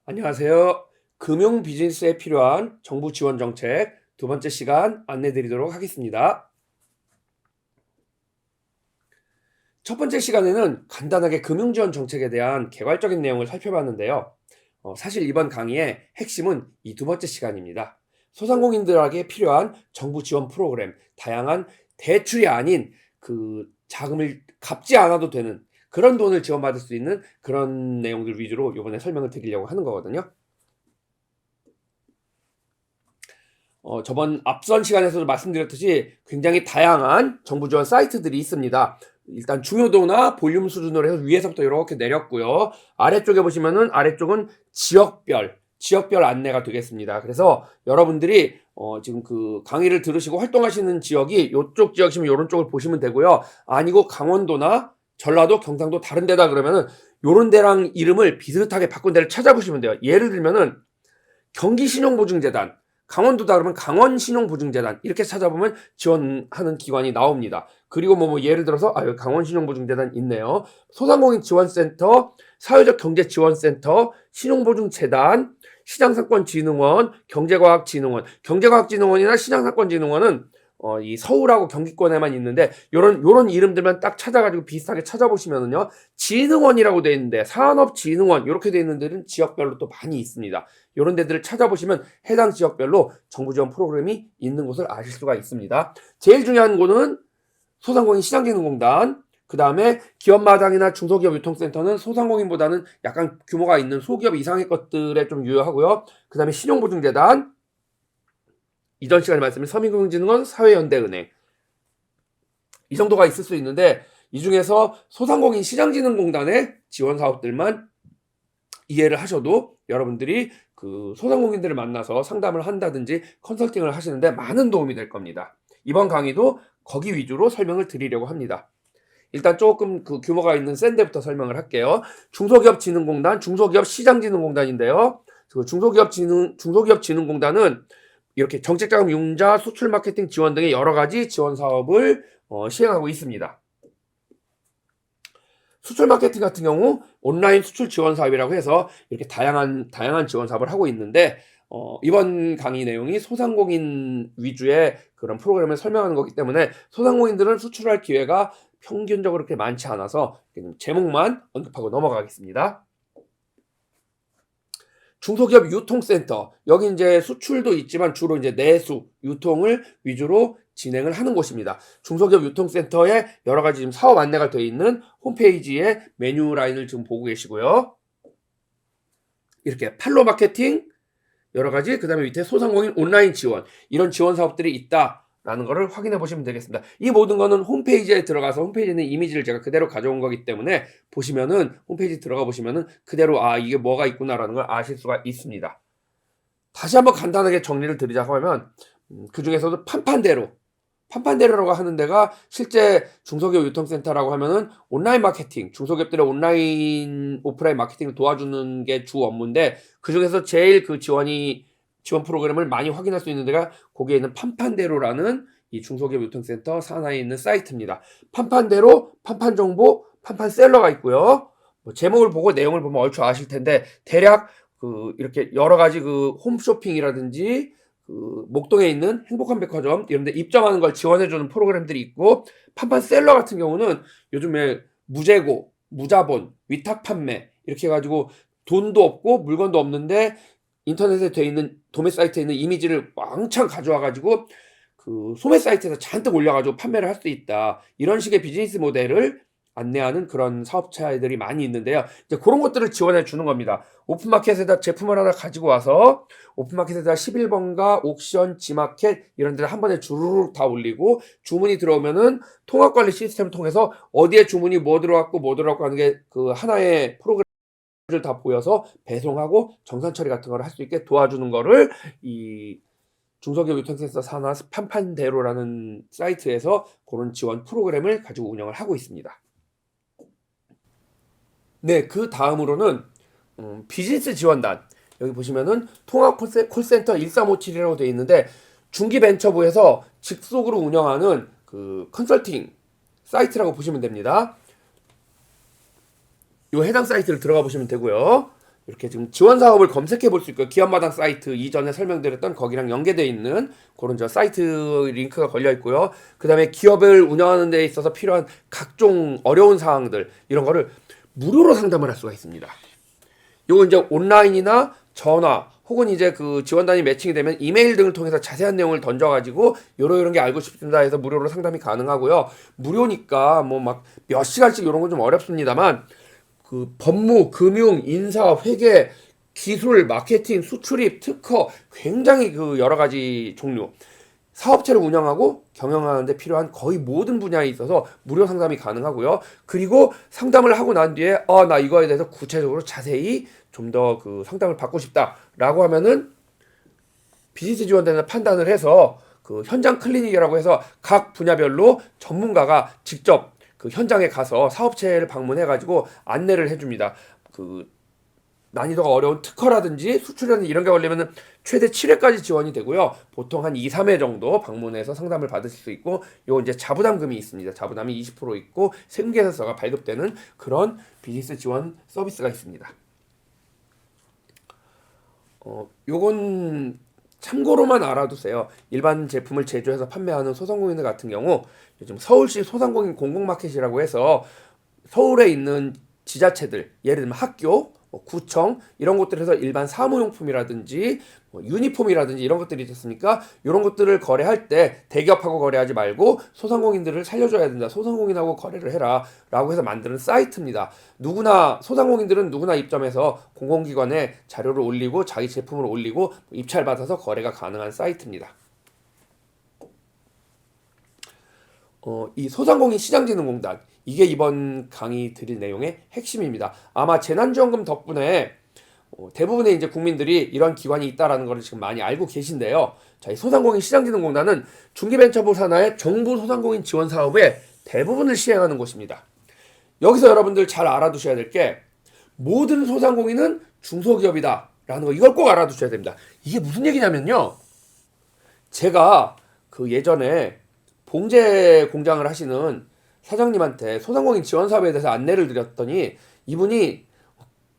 안녕하세요. 금융 비즈니스에 필요한 정부 지원 정책 두 번째 시간 안내 드리도록 하겠습니다. 첫 번째 시간에는 간단하게 금융 지원 정책에 대한 개괄적인 내용을 살펴봤는데요. 사실 이번 강의의 핵심은 이 두 번째 시간입니다. 소상공인들에게 필요한 정부 지원 프로그램, 다양한 대출이 아닌 그 자금을 갚지 않아도 되는 그런 돈을 지원받을 수 있는 그런 내용들 위주로 이번에 설명을 드리려고 하는 거거든요. 저번 앞선 시간에서도 말씀드렸듯이 굉장히 다양한 정부 지원 사이트들이 있습니다. 일단 중요도나 볼륨 수준으로 해서 위에서부터 이렇게 내렸고요. 아래쪽에 보시면은 아래쪽은 지역별 안내가 되겠습니다. 그래서 여러분들이 지금 그 강의를 들으시고 활동하시는 지역이 요쪽 지역이시면 요런 쪽을 보시면 되고요. 아니고 강원도나 전라도, 경상도 다른 데다 그러면은 요런 데랑 이름을 비슷하게 바꾼 데를 찾아보시면 돼요. 예를 들면은 경기신용보증재단, 강원도다 그러면 강원신용보증재단 이렇게 찾아보면 지원하는 기관이 나옵니다. 그리고 뭐 예를 들어서 여기 강원신용보증재단 있네요. 소상공인 지원센터, 사회적 경제지원센터, 신용보증재단, 시장상권진흥원, 경제과학진흥원이나 시장상권진흥원은 이 서울하고 경기권에만 있는데 요런 이름들만 딱 찾아가지고 비슷하게 찾아보시면은요, 진흥원이라고 돼 있는데 산업진흥원 이렇게 돼 있는 데는 지역별로 또 많이 있습니다. 이런 데들을 찾아보시면 해당 지역별로 정부 지원 프로그램이 있는 곳을 아실 수가 있습니다. 제일 중요한 거는 소상공인 시장진흥공단, 그 다음에 기업마당이나 중소기업 유통센터는 소상공인보다는 약간 규모가 있는 소기업 이상의 것들에 좀 유효하고요. 그 다음에 신용보증재단, 이전 시간에 말씀드린 서민금융진흥원, 사회연대은행 이 정도가 있을 수 있는데 이 중에서 소상공인 시장진흥공단의 지원 사업들만 이해를 하셔도 여러분들이 그 소상공인들을 만나서 상담을 한다든지 컨설팅을 하시는데 많은 도움이 될 겁니다. 이번 강의도 거기 위주로 설명을 드리려고 합니다. 일단 조금 그 규모가 있는 센 데부터 설명을 할게요. 중소기업진흥공단, 중소기업시장진흥공단인데요. 그 중소기업진흥공단은 이렇게 정책자금 융자, 수출 마케팅 지원 등의 여러 가지 지원 사업을 시행하고 있습니다. 수출 마케팅 같은 경우 온라인 수출 지원 사업이라고 해서 이렇게 다양한 지원 사업을 하고 있는데 이번 강의 내용이 소상공인 위주의 그런 프로그램을 설명하는 거기 때문에 소상공인들은 수출할 기회가 평균적으로 그렇게 많지 않아서 제목만 언급하고 넘어가겠습니다. 중소기업 유통센터, 여기 이제 수출도 있지만 주로 이제 내수, 유통을 위주로 진행을 하는 곳입니다. 중소기업 유통센터에 여러 가지 지금 사업 안내가 되어 있는 홈페이지의 메뉴 라인을 지금 보고 계시고요. 이렇게 팔로 마케팅, 여러 가지, 그 다음에 밑에 소상공인 온라인 지원, 이런 지원 사업들이 있다라는 것을 확인해 보시면 되겠습니다. 이 모든 거는 홈페이지에 들어가서 홈페이지에 있는 이미지를 제가 그대로 가져온 거기 때문에 보시면은 홈페이지 들어가 보시면은 그대로 이게 뭐가 있구나라는 걸 아실 수가 있습니다. 다시 한번 간단하게 정리를 드리자고 하면 그 중에서도 판판대로라고 하는 데가 실제 중소기업 유통센터라고 하면은 온라인 마케팅, 중소기업들의 온라인 오프라인 마케팅을 도와주는 게 주 업무인데 그 중에서 제일 그 지원 프로그램을 많이 확인할 수 있는 데가 거기에 있는 판판대로라는 이 중소기업 유통센터 산하에 있는 사이트입니다. 판판대로, 판판정보, 판판셀러가 있고요. 제목을 보고 내용을 보면 얼추 아실 텐데 대략 그 이렇게 여러 가지 그 홈쇼핑이라든지 그 목동에 있는 행복한 백화점 이런 데 입점하는 걸 지원해주는 프로그램들이 있고, 판판셀러 같은 경우는 요즘에 무재고, 무자본, 위탁 판매 이렇게 해가지고 돈도 없고 물건도 없는데 인터넷에 돼 있는 도매 사이트에 있는 이미지를 왕창 가져와가지고 그 소매 사이트에서 잔뜩 올려가지고 판매를 할 수 있다. 이런 식의 비즈니스 모델을 안내하는 그런 사업체들이 많이 있는데요. 이제 그런 것들을 지원해 주는 겁니다. 오픈마켓에다 제품을 하나 가지고 와서 오픈마켓에다 11번가, 옥션, 지마켓 이런 데를 한 번에 주르륵 다 올리고 주문이 들어오면은 통합관리 시스템을 통해서 어디에 주문이 뭐 들어왔고 하는 게 그 하나의 프로그램을 다 보여서 배송하고 정산 처리 같은 걸 할 수 있게 도와주는 거를 이 중소기업 유통센터 산하 판판대로라는 사이트에서 그런 지원 프로그램을 가지고 운영을 하고 있습니다. 네, 그 다음으로는 비즈니스 지원단, 여기 보시면은 통합 콜센터 1357이라고 되어 있는데 중기벤처부에서 직속으로 운영하는 그 컨설팅 사이트라고 보시면 됩니다. 이 해당 사이트를 들어가 보시면 되고요. 이렇게 지금 지원 사업을 검색해 볼 수 있고요. 기업마당 사이트 이전에 설명드렸던 거기랑 연계되어 있는 그런 저 사이트 링크가 걸려 있고요. 그 다음에 기업을 운영하는 데 있어서 필요한 각종 어려운 사항들 이런 거를 무료로 상담을 할 수가 있습니다. 요거 이제 온라인이나 전화 혹은 이제 그 지원단이 매칭이 되면 이메일 등을 통해서 자세한 내용을 던져가지고 요런 게 알고 싶습니다 해서 무료로 상담이 가능하고요. 무료니까 뭐 막 몇 시간씩 이런 건 좀 어렵습니다만 그 법무, 금융, 인사, 회계, 기술, 마케팅, 수출입, 특허 굉장히 그 여러 가지 종류 사업체를 운영하고 경영하는 데 필요한 거의 모든 분야에 있어서 무료 상담이 가능하고요. 그리고 상담을 하고 난 뒤에 나 이거에 대해서 구체적으로 자세히 좀 더 그 상담을 받고 싶다라고 하면은 비즈니스 지원단에 판단을 해서 그 현장 클리닉이라고 해서 각 분야별로 전문가가 직접 그 현장에 가서 사업체를 방문해 가지고 안내를 해줍니다. 그 난이도가 어려운 특허라든지 수출이라든지 이런 게 걸리면은 최대 7회까지 지원이 되고요. 보통 한 2, 3회 정도 방문해서 상담을 받으실 수 있고, 요 이제 자부담금이 있습니다. 자부담이 20% 있고 세금계산서가 발급되는 그런 비즈니스 지원 서비스가 있습니다. 요건 참고로만 알아두세요. 일반 제품을 제조해서 판매하는 소상공인들 같은 경우 요즘 서울시 소상공인 공공마켓이라고 해서 서울에 있는 지자체들, 예를 들면 학교, 구청 이런 곳들에서 일반 사무용품이라든지 유니폼이라든지 이런 것들이 있었으니까 이런 것들을 거래할 때 대기업하고 거래하지 말고 소상공인들을 살려줘야 된다. 소상공인하고 거래를 해라 라고 해서 만드는 사이트입니다. 누구나 소상공인들은 누구나 입점해서 공공기관에 자료를 올리고 자기 제품을 올리고 입찰 받아서 거래가 가능한 사이트입니다. 이 소상공인 시장진흥공단 이게 이번 강의 드릴 내용의 핵심입니다. 아마 재난지원금 덕분에 대부분의 이제 국민들이 이런 기관이 있다라는 것을 지금 많이 알고 계신데요. 자, 이 소상공인 시장진흥공단은 중기벤처부 산하의 정부 소상공인 지원 사업의 대부분을 시행하는 곳입니다. 여기서 여러분들 잘 알아두셔야 될 게 모든 소상공인은 중소기업이다라는 거 이걸 꼭 알아두셔야 됩니다. 이게 무슨 얘기냐면요. 제가 그 예전에 봉제 공장을 하시는 사장님한테 소상공인 지원 사업에 대해서 안내를 드렸더니 이분이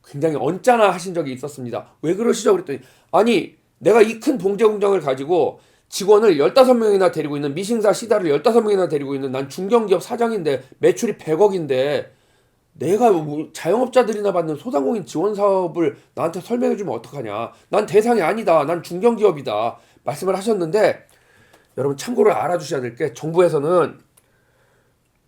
굉장히 언짢아 하신 적이 있었습니다. 왜 그러시죠? 그랬더니 아니 내가 이 큰 봉제 공장을 가지고 직원을 15명이나 데리고 있는 미싱사 시다를 15명이나 데리고 있는 난 중견기업 사장인데 매출이 100억인데 내가 뭐 자영업자들이나 받는 소상공인 지원 사업을 나한테 설명해 주면 어떡하냐. 난 대상이 아니다. 난 중견기업이다. 말씀을 하셨는데 여러분 참고로 알아두셔야 될 게 정부에서는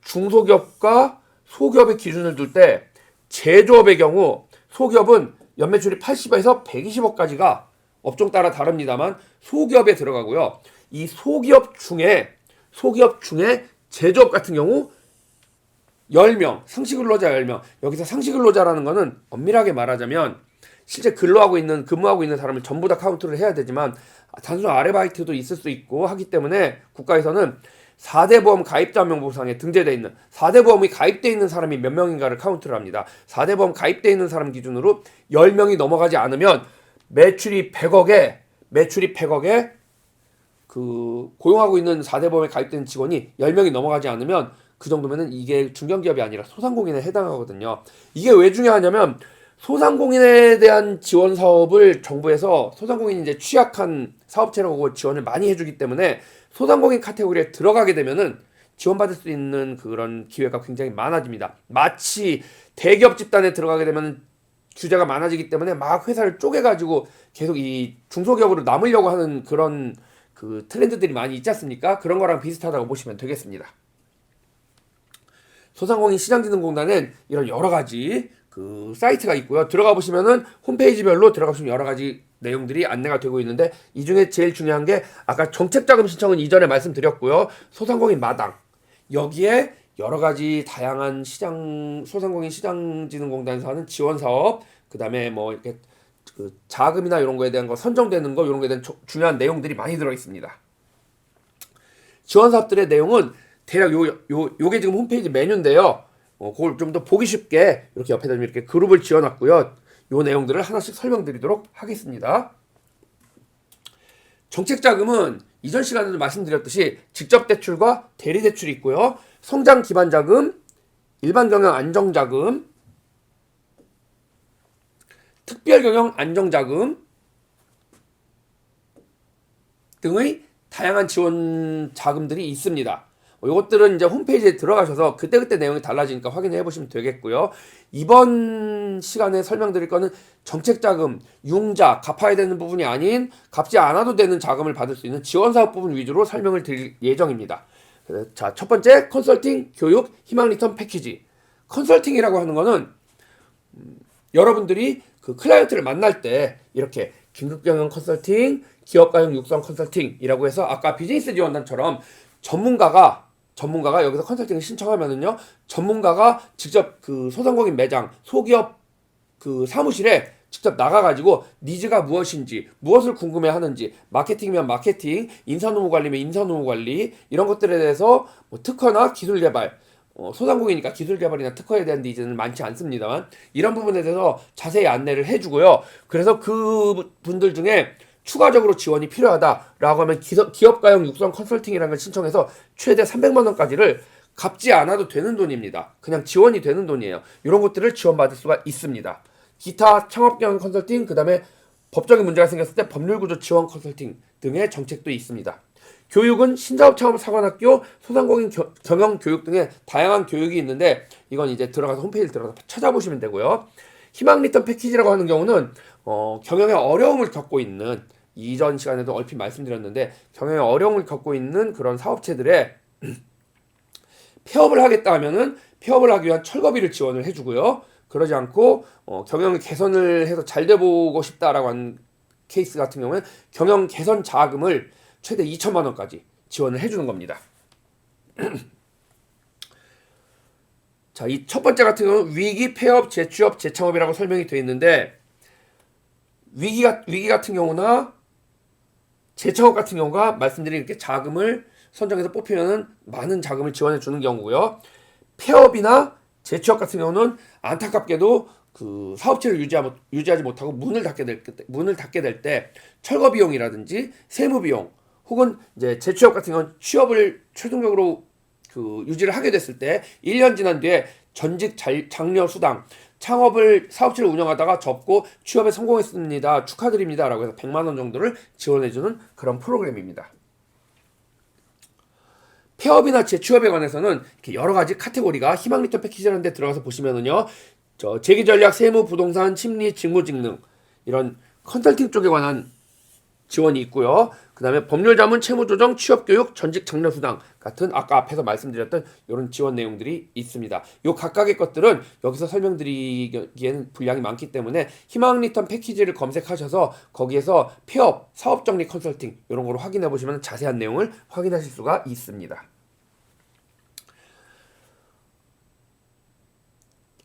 중소기업과 소기업의 기준을 둘 때 제조업의 경우 소기업은 연매출이 80에서 120억까지가 업종 따라 다릅니다만 소기업에 들어가고요. 이 소기업 중에 제조업 같은 경우 10명, 상시근로자 10명. 여기서 상시근로자라는 거는 엄밀하게 말하자면 실제 근무하고 있는 사람을 전부 다 카운트를 해야 되지만 단순 아르바이트도 있을 수 있고 하기 때문에 국가에서는 4대 보험 가입자 명부상에 등재되어 있는 4대 보험이 가입되어 있는 사람이 몇 명인가를 카운트를 합니다. 4대 보험 가입되어 있는 사람 기준으로 10명이 넘어가지 않으면 매출이 100억에 그 고용하고 있는 4대 보험에 가입된 직원이 10명이 넘어가지 않으면 그 정도면은 이게 중견기업이 아니라 소상공인에 해당하거든요. 이게 왜 중요하냐면 소상공인에 대한 지원 사업을 정부에서 소상공인이 이제 취약한 사업체라고 지원을 많이 해주기 때문에 소상공인 카테고리에 들어가게 되면은 지원받을 수 있는 그런 기회가 굉장히 많아집니다. 마치 대기업 집단에 들어가게 되면 규제가 많아지기 때문에 막 회사를 쪼개가지고 계속 이 중소기업으로 남으려고 하는 그런 그 트렌드들이 많이 있지 않습니까? 그런 거랑 비슷하다고 보시면 되겠습니다. 소상공인 시장진흥공단은 이런 여러 가지 그 사이트가 있고요. 들어가 보시면은 홈페이지별로 들어가 보시면 여러 가지 내용들이 안내가 되고 있는데 이 중에 제일 중요한 게 아까 정책자금 신청은 이전에 말씀드렸고요. 소상공인 마당 여기에 여러 가지 다양한 소상공인 시장진흥공단에서 하는 지원 사업 그다음에 뭐 이렇게 그 자금이나 이런 거에 대한 거 선정되는 거 이런 거에 대한 중요한 내용들이 많이 들어 있습니다. 지원 사업들의 내용은 대략 요게 지금 홈페이지 메뉴인데요. 그걸 좀 더 보기 쉽게 이렇게 옆에다 이렇게 그룹을 지어놨고요. 요 내용들을 하나씩 설명드리도록 하겠습니다. 정책자금은 이전 시간에도 말씀드렸듯이 직접대출과 대리대출이 있고요. 성장기반자금, 일반경영 안정자금, 특별경영 안정자금 등의 다양한 지원 자금들이 있습니다. 이것들은 이제 홈페이지에 들어가셔서 그때그때 내용이 달라지니까 확인해 보시면 되겠고요. 이번 시간에 설명드릴 거는 정책자금, 융자, 갚아야 되는 부분이 아닌 갚지 않아도 되는 자금을 받을 수 있는 지원사업 부분 위주로 설명을 드릴 예정입니다. 자, 첫 번째 컨설팅, 교육, 희망 리턴 패키지. 컨설팅이라고 하는 거는 여러분들이 그 클라이언트를 만날 때 이렇게 긴급경영 컨설팅, 기업가용 육성 컨설팅이라고 해서 아까 비즈니스 지원단처럼 전문가가 여기서 컨설팅을 신청하면은요, 전문가가 직접 그 소상공인 매장, 소기업 그 사무실에 직접 나가가지고 니즈가 무엇인지, 무엇을 궁금해하는지, 마케팅이면 마케팅, 인사노무 관리면 인사노무 관리 이런 것들에 대해서 뭐 특허나 기술 개발, 소상공인이니까 기술 개발이나 특허에 대한 니즈는 많지 않습니다만 이런 부분에 대해서 자세히 안내를 해주고요. 그래서 그 분들 중에 추가적으로 지원이 필요하다라고 하면 기업가용 육성 컨설팅이라는 걸 신청해서 최대 300만 원까지를 갚지 않아도 되는 돈입니다. 그냥 지원이 되는 돈이에요. 이런 것들을 지원받을 수가 있습니다. 기타 창업경영 컨설팅, 그 다음에 법적인 문제가 생겼을 때 법률구조 지원 컨설팅 등의 정책도 있습니다. 교육은 신사업창업사관학교, 소상공인 경영 교육 등의 다양한 교육이 있는데 이건 이제 들어가서 홈페이지를 들어가서 찾아보시면 되고요. 희망 리턴 패키지라고 하는 경우는 경영에 어려움을 겪고 있는, 이전 시간에도 얼핏 말씀드렸는데 경영에 어려움을 겪고 있는 그런 사업체들의 폐업을 하겠다 하면은 폐업을 하기 위한 철거비를 지원을 해주고요. 그러지 않고 경영 개선을 해서 잘 돼보고 싶다라고 하는 케이스 같은 경우는 경영 개선 자금을 최대 2천만 원까지 지원을 해주는 겁니다. 자, 이 첫 번째 같은 경우는 위기, 폐업, 재취업, 재창업이라고 설명이 되어 있는데 위기 같은 경우나 재창업 같은 경우가 말씀드린 이렇게 자금을 선정해서 뽑히면은 많은 자금을 지원해 주는 경우고요. 폐업이나 재취업 같은 경우는 안타깝게도 그 사업체를 유지하지 못하고 문을 닫게 될 때 철거 비용이라든지 세무 비용, 혹은 이제 재취업 같은 경우는 취업을 최종적으로 그 유지를 하게 됐을 때 1년 지난 뒤에 전직 장려 수당, 사업체를 운영하다가 접고 취업에 성공했습니다, 축하드립니다 라고 해서 100만 원 정도를 지원해주는 그런 프로그램입니다. 폐업이나 재취업에 관해서는 이렇게 여러 가지 카테고리가 희망 리턴 패키지라는 데 들어가서 보시면은요, 재기 전략, 세무, 부동산, 심리, 직무직능 이런 컨설팅 쪽에 관한 지원이 있고요. 그 다음에 법률자문, 채무조정, 취업교육, 전직 장려수당 같은 아까 앞에서 말씀드렸던 이런 지원 내용들이 있습니다. 요 각각의 것들은 여기서 설명드리기에는 분량이 많기 때문에 희망 리턴 패키지를 검색하셔서 거기에서 폐업, 사업정리 컨설팅 이런 거로 확인해 보시면 자세한 내용을 확인하실 수가 있습니다.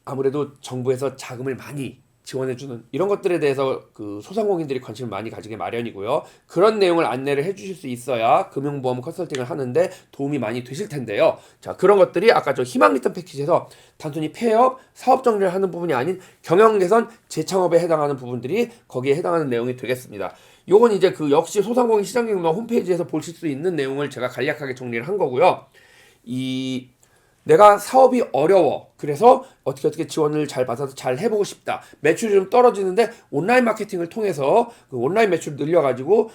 아무래도 정부에서 자금을 많이 지원해주는 이런 것들에 대해서 그 소상공인들이 관심을 많이 가지게 마련이고요. 그런 내용을 안내를 해주실 수 있어야 금융보험 컨설팅을 하는데 도움이 많이 되실 텐데요. 자, 그런 것들이 아까 저 희망 리턴 패키지에서 단순히 폐업, 사업 정리를 하는 부분이 아닌 경영 개선, 재창업에 해당하는 부분들이 거기에 해당하는 내용이 되겠습니다. 요건 이제 그 역시 소상공인 시장경영 홈페이지에서 보실 수 있는 내용을 제가 간략하게 정리를 한 거고요. 내가 사업이 어려워. 그래서 어떻게 지원을 잘 받아서 잘 해보고 싶다. 매출이 좀 떨어지는데 온라인 마케팅을 통해서 그 온라인 매출 늘려가지고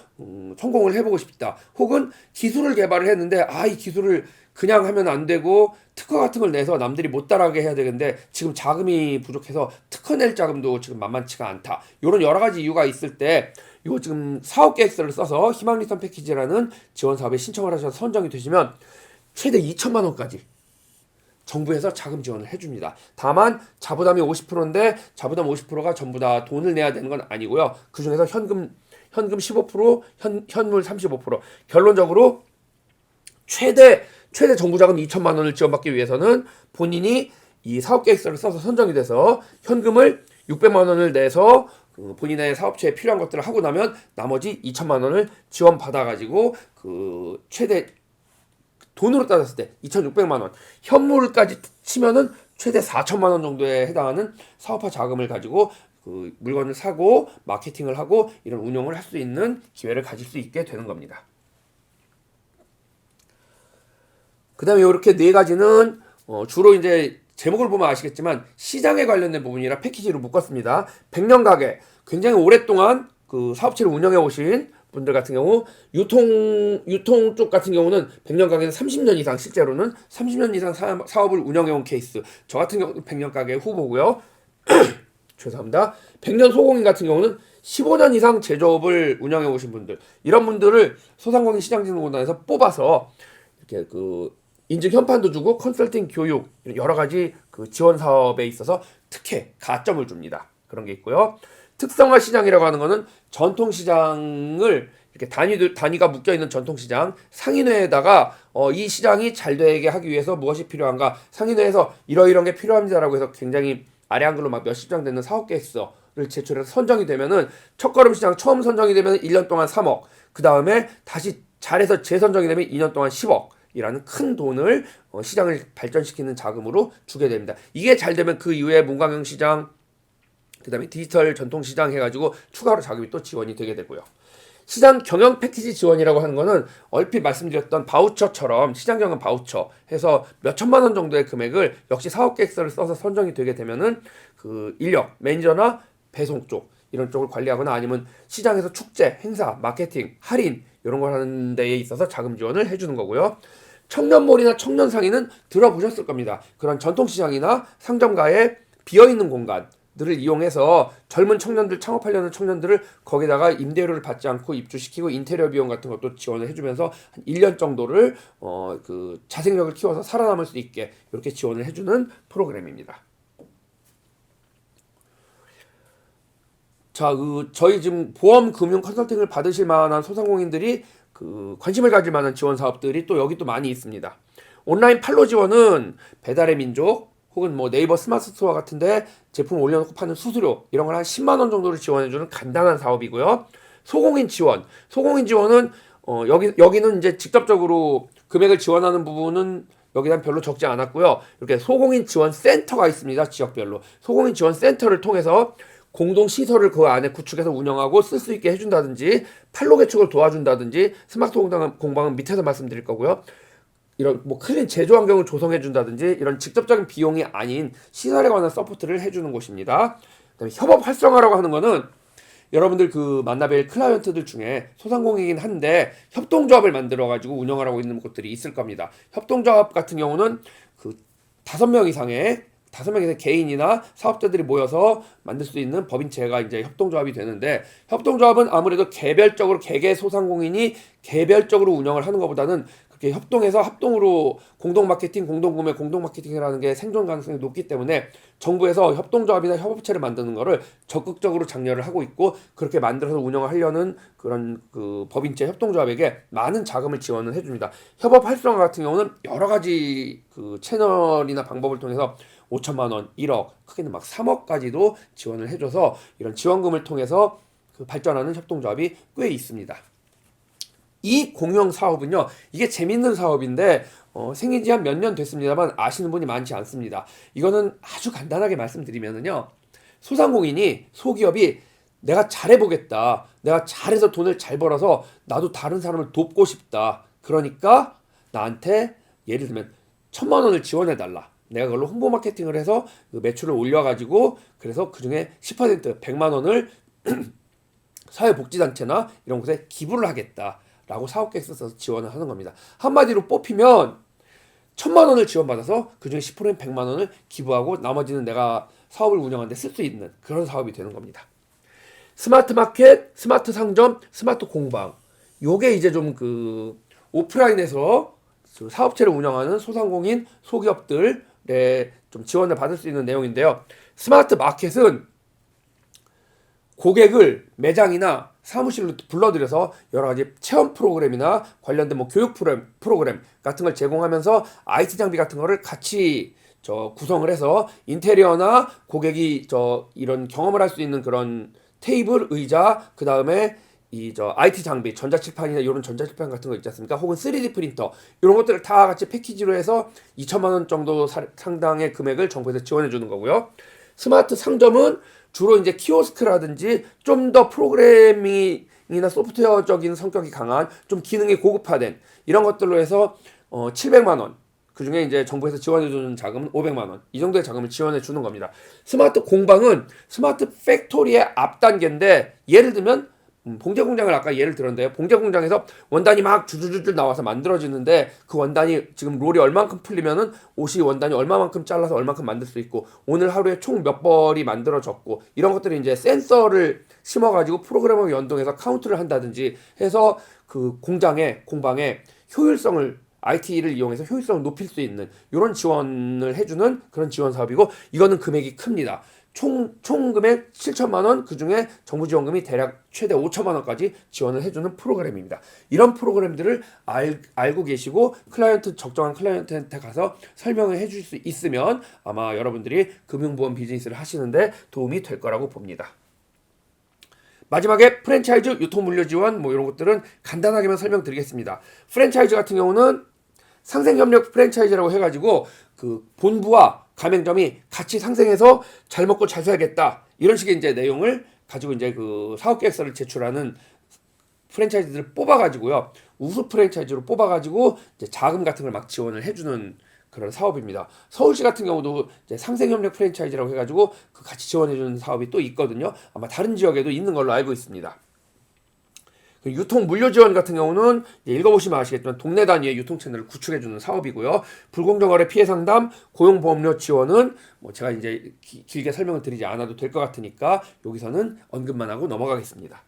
성공을 해보고 싶다. 혹은 기술을 개발을 했는데 이 기술을 그냥 하면 안 되고 특허 같은 걸 내서 남들이 못 따라하게 해야 되는데 지금 자금이 부족해서 특허 낼 자금도 지금 만만치가 않다. 이런 여러 가지 이유가 있을 때 이거 지금 사업 계획서를 써서 희망 리턴 패키지라는 지원 사업에 신청을 하셔서 선정이 되시면 최대 2천만 원까지 정부에서 자금 지원을 해줍니다. 다만 자부담이 50%인데 자부담 50%가 전부 다 돈을 내야 되는 건 아니고요. 그 중에서 현금 15%, 현물 35%. 결론적으로 최대 정부 자금 2천만 원을 지원받기 위해서는 본인이 이 사업 계획서를 써서 선정이 돼서 현금을 600만 원을 내서 본인의 사업체에 필요한 것들을 하고 나면 나머지 2천만 원을 지원받아가지고 그 최대 돈으로 따졌을 때 2,600만 원, 현물까지 치면은 최대 4천만 원 정도에 해당하는 사업화 자금을 가지고 그 물건을 사고 마케팅을 하고 이런 운영을 할 수 있는 기회를 가질 수 있게 되는 겁니다. 그 다음에 이렇게 네 가지는 주로 이제 제목을 보면 아시겠지만 시장에 관련된 부분이라 패키지로 묶었습니다. 100년 가게 굉장히 오랫동안 그 사업체를 운영해 오신 분들 같은 경우 유통 쪽 같은 경우는 100년 가게는 30년 이상 실제로는 30년 이상 사업을 운영해 온 케이스. 저 같은 경우는 100년 가게 후보고요. 죄송합니다. 100년 소공인 같은 경우는 15년 이상 제조업을 운영해 오신 분들, 이런 분들을 소상공인 시장진흥공단에서 뽑아서 이렇게 그 인증 현판도 주고 컨설팅 교육 여러 가지 그 지원 사업에 있어서 특혜 가점을 줍니다. 그런 게 있고요. 특성화 시장이라고 하는 거는 전통 시장을 이렇게 단위가 묶여 있는 전통 시장 상인회에다가 이 시장이 잘 되게 하기 위해서 무엇이 필요한가 상인회에서 이러이런 게 필요합니다라고 해서 굉장히 아래 한글로 막 몇십 장 되는 사업 계획서를 제출해서 선정이 되면은 첫걸음 시장 처음 선정이 되면 1년 동안 3억, 그 다음에 다시 잘해서 재선정이 되면 2년 동안 10억 이라는 큰 돈을 시장을 발전시키는 자금으로 주게 됩니다. 이게 잘 되면 그 이후에 문광영 시장, 그 다음에 디지털 전통 시장 해가지고 추가로 자금이 또 지원이 되게 되고요. 시장 경영 패키지 지원이라고 하는 거는 얼핏 말씀드렸던 바우처처럼 시장 경영 바우처 해서 몇 천만 원 정도의 금액을 역시 사업 계획서를 써서 선정이 되게 되면은 그 인력, 매니저나 배송 쪽 이런 쪽을 관리하거나 아니면 시장에서 축제, 행사, 마케팅, 할인 이런 걸 하는 데에 있어서 자금 지원을 해주는 거고요. 청년몰이나 청년상인은 들어보셨을 겁니다. 그런 전통시장이나 상점가에 비어있는 공간들을 이용해서 젊은 청년들, 창업하려는 청년들을 거기다가 임대료를 받지 않고 입주시키고 인테리어 비용 같은 것도 지원을 해주면서 한 1년 정도를 그 자생력을 키워서 살아남을 수 있게 이렇게 지원을 해주는 프로그램입니다. 자, 저희 지금 보험 금융 컨설팅을 받으실 만한 소상공인들이 그 관심을 가질 만한 지원 사업들이 또 여기 또 많이 있습니다. 온라인 판로 지원은 배달의 민족 혹은 뭐 네이버 스마트 스토어 같은데 제품 올려놓고 파는 수수료 이런 걸 한 10만 원 정도를 지원해주는 간단한 사업이고요. 소공인 지원은 여기는 이제 직접적으로 금액을 지원하는 부분은 여기는 별로 적지 않았고요. 이렇게 소공인 지원 센터가 있습니다. 지역별로 소공인 지원 센터를 통해서 공동 시설을 그 안에 구축해서 운영하고 쓸 수 있게 해준다든지 판로 개축을 도와준다든지 스마트 공방은 밑에서 말씀드릴 거고요. 이런 뭐 클린 제조 환경을 조성해준다든지 이런 직접적인 비용이 아닌 시설에 관한 서포트를 해주는 곳입니다. 그다음에 협업 활성화라고 하는 거는 여러분들 그 만나뵐 클라이언트들 중에 소상공인이긴 한데 협동조합을 만들어가지고 운영하고 있는 곳들이 있을 겁니다. 협동조합 같은 경우는 그 5명 이상의 개인이나 사업자들이 모여서 만들 수 있는 법인체가 이제 협동조합이 되는데, 협동조합은 아무래도 개별적으로 개개 소상공인이 개별적으로 운영을 하는 것보다는 그렇게 협동해서 합동으로 공동 마케팅, 공동 구매, 공동 마케팅이라는 게 생존 가능성이 높기 때문에 정부에서 협동조합이나 협업체를 만드는 거를 적극적으로 장려를 하고 있고, 그렇게 만들어서 운영을 하려는 그런 그 법인체 협동조합에게 많은 자금을 지원을 해줍니다. 협업 활성화 같은 경우는 여러 가지 그 채널이나 방법을 통해서 5천만 원, 1억, 크게는 막 3억까지도 지원을 해줘서 이런 지원금을 통해서 그 발전하는 협동조합이 꽤 있습니다. 이 공영 사업은요, 이게 재밌는 사업인데 생긴 지 한 몇 년 됐습니다만 아시는 분이 많지 않습니다. 이거는 아주 간단하게 말씀드리면은요, 소기업이 내가 잘해보겠다, 내가 잘해서 돈을 잘 벌어서 나도 다른 사람을 돕고 싶다, 그러니까 나한테 예를 들면 1,000만 원을 지원해달라, 내가 그걸로 홍보 마케팅을 해서 그 매출을 올려가지고 그래서 그중에 10% 100만 원을 사회복지단체나 이런 곳에 기부를 하겠다라고 사업계획서 써서 지원을 하는 겁니다. 한마디로 뽑히면 1,000만 원을 지원받아서 그중에 10%인 100만 원을 기부하고 나머지는 내가 사업을 운영하는 데 쓸 수 있는 그런 사업이 되는 겁니다. 스마트 마켓, 스마트 상점, 스마트 공방, 요게 이제 좀 그 오프라인에서 사업체를 운영하는 소상공인, 소기업들에 좀 지원을 받을 수 있는 내용인데요. 스마트 마켓은 고객을 매장이나 사무실로 불러들여서 여러 가지 체험 프로그램이나 관련된 뭐 교육 프로그램 같은 걸 제공하면서 IT 장비 같은 거를 같이 구성을 해서 인테리어나 고객이 이런 경험을 할 수 있는 그런 테이블, 의자, 그 다음에 IT 장비, 전자칠판이나 이런 전자칠판 같은 거 있지 않습니까? 혹은 3D 프린터 이런 것들을 다 같이 패키지로 해서 2천만 원 정도 상당의 금액을 정부에서 지원해 주는 거고요. 스마트 상점은 주로 이제 키오스크라든지 좀 더 프로그래밍이나 소프트웨어적인 성격이 강한 좀 기능이 고급화된 이런 것들로 해서 700만 원, 그중에 이제 정부에서 지원해주는 자금은 500만 원. 이 정도의 자금을 지원해주는 겁니다. 스마트 공방은 스마트 팩토리의 앞단계인데 예를 들면 봉제 공장을 아까 예를 들었는데요. 봉제 공장에서 원단이 막 줄줄줄 나와서 만들어지는데 그 원단이 지금 롤이 얼만큼 풀리면은 옷이 원단이 얼마만큼 잘라서 얼만큼 만들 수 있고 오늘 하루에 총 몇 벌이 만들어졌고 이런 것들이 이제 센서를 심어가지고 프로그램을 연동해서 카운트를 한다든지 해서 그 공방의 효율성을 IT를 이용해서 효율성을 높일 수 있는 이런 지원을 해주는 그런 지원 사업이고 이거는 금액이 큽니다. 총 금액 7천만 원, 그중에 정부 지원금이 대략 최대 5천만 원까지 지원을 해주는 프로그램입니다. 이런 프로그램들을 알고 계시고 적정한 클라이언트한테 가서 설명을 해줄 수 있으면 아마 여러분들이 금융보험 비즈니스를 하시는데 도움이 될 거라고 봅니다. 마지막에 프랜차이즈 유통물류 지원 이런 것들은 간단하게만 설명드리겠습니다. 프랜차이즈 같은 경우는 상생협력 프랜차이즈라고 해가지고 그 본부와 가맹점이 같이 상생해서 잘 먹고 잘 살겠다 이런 식의 이제 내용을 가지고 이제 그 사업계획서를 제출하는 프랜차이즈들을 뽑아가지고요 우수 프랜차이즈로 뽑아가지고 이제 자금 같은 걸 막 지원을 해주는 그런 사업입니다. 서울시 같은 경우도 이제 상생협력 프랜차이즈라고 해가지고 그 같이 지원해주는 사업이 또 있거든요. 아마 다른 지역에도 있는 걸로 알고 있습니다. 유통 물류 지원 같은 경우는 읽어보시면 아시겠지만 동네 단위의 유통 채널을 구축해주는 사업이고요. 불공정 거래 피해 상담, 고용보험료 지원은 제가 이제 길게 설명을 드리지 않아도 될 것 같으니까 여기서는 언급만 하고 넘어가겠습니다.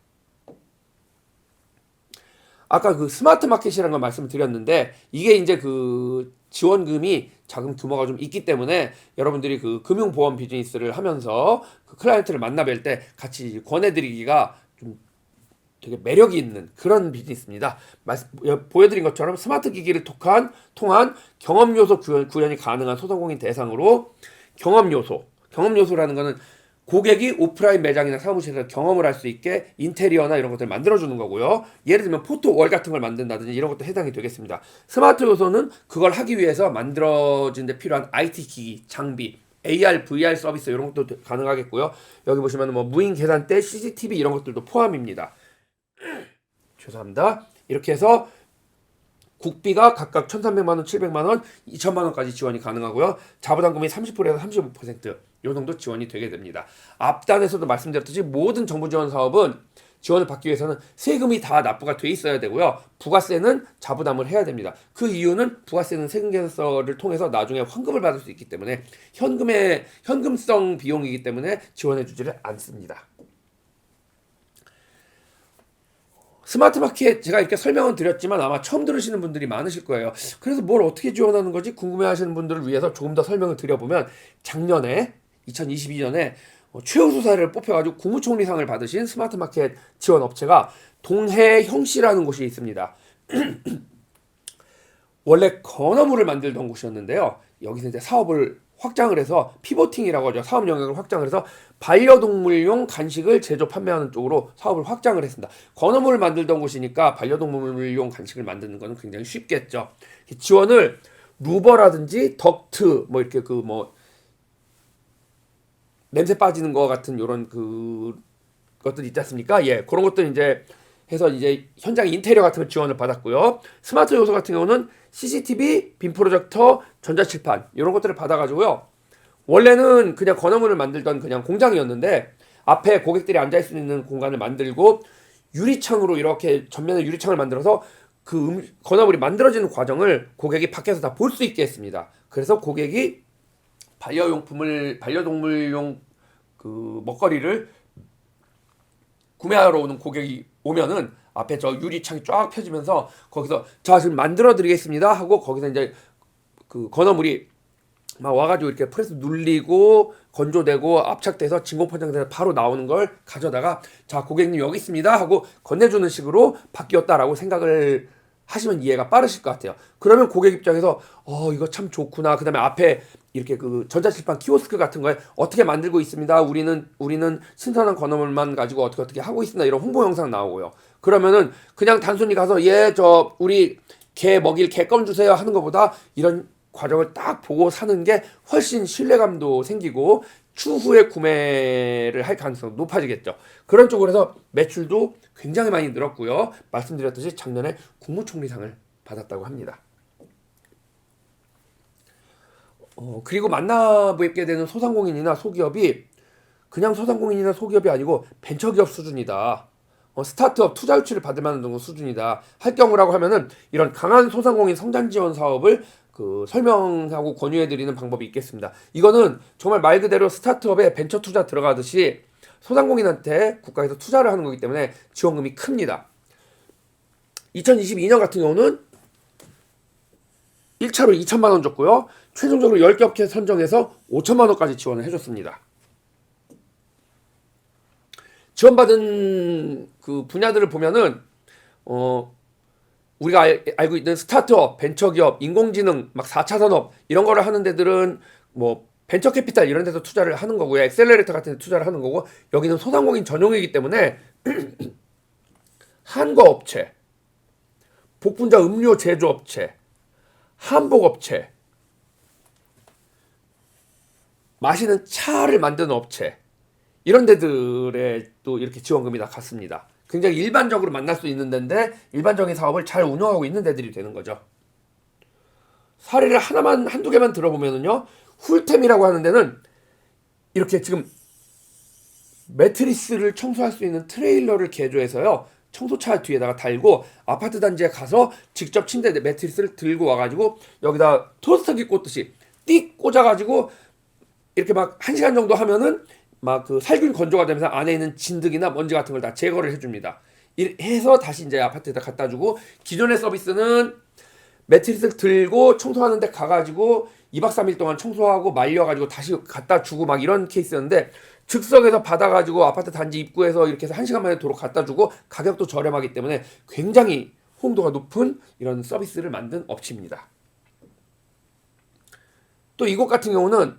아까 그 스마트 마켓이라는 걸 말씀을 드렸는데 이게 이제 그 지원금이 자금 규모가 좀 있기 때문에 여러분들이 그 금융보험 비즈니스를 하면서 그 클라이언트를 만나뵐 때 같이 권해드리기가 좀 되게 매력이 있는 그런 비즈니스입니다. 보여드린 것처럼 스마트 기기를 통한 경험 요소 구현이 가능한 소상공인 대상으로 경험 요소라는 거는 고객이 오프라인 매장이나 사무실에서 경험을 할 수 있게 인테리어나 이런 것들을 만들어주는 거고요. 예를 들면 포토월 같은 걸 만든다든지 이런 것도 해당이 되겠습니다. 스마트 요소는 그걸 하기 위해서 만들어진 데 필요한 IT 기기, 장비, AR, VR 서비스 이런 것도 가능하겠고요. 여기 보시면 무인 계산대, CCTV 이런 것들도 포함입니다. 죄송합니다. 이렇게 해서 국비가 각각 1,300만 원, 700만 원, 2천만 원까지 지원이 가능하고요. 자부담금이 30%에서 35% 요 정도 지원이 되게 됩니다. 앞단에서도 말씀드렸듯이 모든 정부 지원 사업은 지원을 받기 위해서는 세금이 다 납부가 돼 있어야 되고요. 부가세는 자부담을 해야 됩니다. 그 이유는 부가세는 세금계산서를 통해서 나중에 환급을 받을 수 있기 때문에 현금성 비용이기 때문에 지원해 주지를 않습니다. 스마트 마켓 제가 이렇게 설명은 드렸지만 아마 처음 들으시는 분들이 많으실 거예요. 그래서 뭘 어떻게 지원하는 거지 궁금해하시는 분들을 위해서 조금 더 설명을 드려보면 작년에 2022년에 최우수사를 뽑혀가지고 국무총리상을 받으신 스마트 마켓 지원 업체가 동해형씨라는 곳이 있습니다. 원래 건어물을 만들던 곳이었는데요. 여기서 이제 사업을 확장을 해서 피보팅이라고 하죠. 사업 영역을 확장을 해서 반려동물용 간식을 제조 판매하는 쪽으로 사업을 확장을 했습니다. 건어물을 만들던 곳이니까 반려동물용 간식을 만드는 거는 굉장히 쉽겠죠. 지원을 루버라든지 덕트 이렇게 냄새 빠지는 거 같은 요런 것들 있지 않습니까? 예, 그런 것들 이제 해서 이제 현장 인테리어 같은 거 지원을 받았고요. 스마트 요소 같은 경우는 CCTV, 빔 프로젝터, 전자칠판 이런 것들을 받아가지고요. 원래는 그냥 건어물을 만들던 그냥 공장이었는데 앞에 고객들이 앉아 있을 수 있는 공간을 만들고 유리창으로 이렇게 전면에 유리창을 만들어서 그 건어물이 만들어지는 과정을 고객이 밖에서 다 볼 수 있게 했습니다. 그래서 고객이 반려동물용 그 먹거리를 구매하러 오는 고객이 오면은 앞에 저 유리창이 쫙 펴지면서 거기서 자 지금 만들어 드리겠습니다 하고 거기서 이제 그 건어물이 막 와가지고 이렇게 프레스 눌리고 건조되고 압착돼서 진공 포장돼서 바로 나오는 걸 가져다가 자 고객님 여기 있습니다 하고 건네주는 식으로 바뀌었다라고 생각을 하시면 이해가 빠르실 것 같아요. 그러면 고객 입장에서 이거 참 좋구나. 그 다음에 앞에 이렇게 그 전자칠판 키오스크 같은 거에 어떻게 만들고 있습니다. 우리는 신선한 건어물만 가지고 어떻게 하고 있습니다. 이런 홍보 영상 나오고요. 그러면은 그냥 단순히 가서 우리 개 먹일 개껌 주세요 하는 것보다 이런 과정을 딱 보고 사는 게 훨씬 신뢰감도 생기고 추후에 구매를 할 가능성이 높아지겠죠. 그런 쪽으로 해서 매출도 굉장히 많이 늘었고요. 말씀드렸듯이 작년에 국무총리상을 받았다고 합니다. 그리고 만나뵙게 되는 소상공인이나 소기업이 그냥 소상공인이나 소기업이 아니고 벤처기업 수준이다. 스타트업 투자 유치를 받을 만한 정도 수준이다. 할 경우라고 하면은 이런 강한 소상공인 성장 지원 사업을 설명하고 권유해드리는 방법이 있겠습니다. 이거는 정말 말 그대로 스타트업에 벤처 투자 들어가듯이 소상공인한테 국가에서 투자를 하는 거기 때문에 지원금이 큽니다. 2022년 같은 경우는 1차로 2천만 원 줬고요. 최종적으로 10개 업체 선정해서 5천만 원까지 지원을 해줬습니다. 지원받은 그 분야들을 보면은 우리가 알고 있는 스타트업, 벤처기업, 인공지능, 막 4차 산업 이런 거를 하는 데들은 뭐 벤처 캐피탈 이런 데서 투자를 하는 거고요. 엑셀러레이터 같은 데 투자를 하는 거고, 여기는 소상공인 전용이기 때문에 한거업체, 복분자 음료 제조업체, 한복업체, 마시는 차를 만드는 업체 이런 데들에 또 이렇게 지원금이 다 갔습니다. 굉장히 일반적으로 만날 수 있는 데인데 일반적인 사업을 잘 운영하고 있는 데들이 되는 거죠. 사례를 한두 개만 들어보면은요, 훌템이라고 하는 데는 이렇게 지금 매트리스를 청소할 수 있는 트레일러를 개조해서요, 청소차 뒤에다가 달고 아파트 단지에 가서 직접 침대 매트리스를 들고 와가지고 여기다 토스터기 꽂듯이 띡 꽂아가지고 이렇게 막 1시간 정도 하면은 막 그 살균 건조가 되면서 안에 있는 진드기나 먼지 같은 걸 다 제거를 해줍니다. 해서 다시 이제 아파트에다 갖다 주고, 기존의 서비스는 매트리스를 들고 청소하는데 가가지고 2박 3일 동안 청소하고 말려가지고 다시 갖다 주고 막 이런 케이스였는데, 즉석에서 받아가지고 아파트 단지 입구에서 이렇게 해서 1시간 만에 도로 갖다 주고 가격도 저렴하기 때문에 굉장히 호응도가 높은 이런 서비스를 만든 업체입니다. 또 이곳 같은 경우는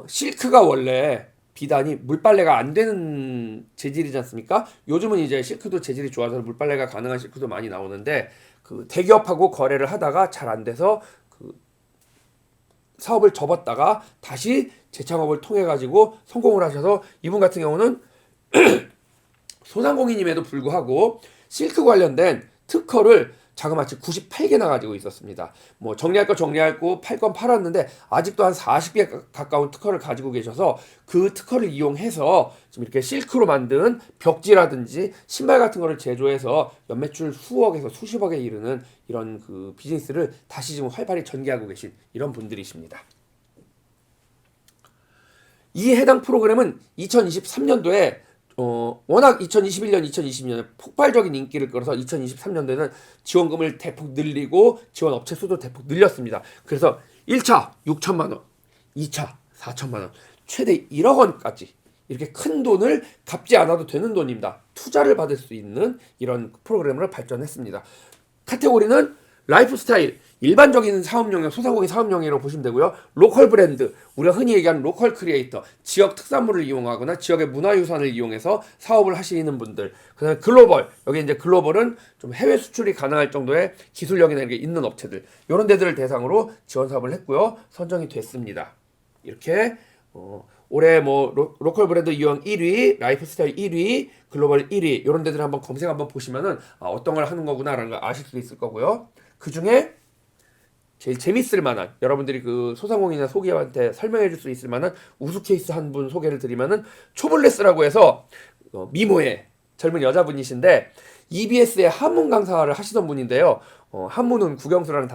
실크가 원래 비단이 물빨래가 안 되는 재질이지 않습니까? 요즘은 이제 실크도 재질이 좋아서 물빨래가 가능한 실크도 많이 나오는데, 그 대기업하고 거래를 하다가 잘 안 돼서 그 사업을 접었다가 다시 재창업을 통해 가지고 성공을 하셔서, 이분 같은 경우는 소상공인임에도 불구하고 실크 관련된 특허를 자그마치 98개나 가지고 있었습니다. 뭐 정리할 거 정리하고 팔 건 팔았는데 아직도 한 40개 가까운 특허를 가지고 계셔서, 그 특허를 이용해서 지금 이렇게 실크로 만든 벽지라든지 신발 같은 거를 제조해서 연매출 수억에서 수십억에 이르는 이런 그 비즈니스를 다시 지금 활발히 전개하고 계신 이런 분들이십니다. 이 해당 프로그램은 2023년도에 워낙 2021년, 2020년에 폭발적인 인기를 끌어서 2023년도에는 지원금을 대폭 늘리고 지원 업체 수도 대폭 늘렸습니다. 그래서 1차 6천만 원, 2차 4천만 원, 최대 1억 원까지 이렇게 큰 돈을 갚지 않아도 되는 돈입니다. 투자를 받을 수 있는 이런 프로그램으로 발전했습니다. 카테고리는 라이프스타일, 일반적인 사업용이나 소상공인 사업용이라고 보시면 되고요. 로컬 브랜드, 우리가 흔히 얘기하는 로컬 크리에이터, 지역 특산물을 이용하거나 지역의 문화유산을 이용해서 사업을 하시는 분들, 그다음에 글로벌, 여기 이제 글로벌은 좀 해외 수출이 가능할 정도의 기술력이나 이런 게 있는 업체들, 이런 데들을 대상으로 지원 사업을 했고요. 선정이 됐습니다. 이렇게 올해 뭐 로컬 브랜드 이용 1위, 라이프스타일 1위, 글로벌 1위 이런 데들 한번 검색 한번 보시면은 어떤 걸 하는 거구나라는 걸 아실 수 있을 거고요. 그 중에 제일 재밌을 만한, 여러분들이 그 소상공인이나 소기업한테 설명해 줄 수 있을 만한 우수 케이스 한 분 소개를 드리면은, 초블레스라고 해서 미모의 젊은 여자분이신데 EBS의 한문 강사를 하시던 분인데요. 한문은 국영수랑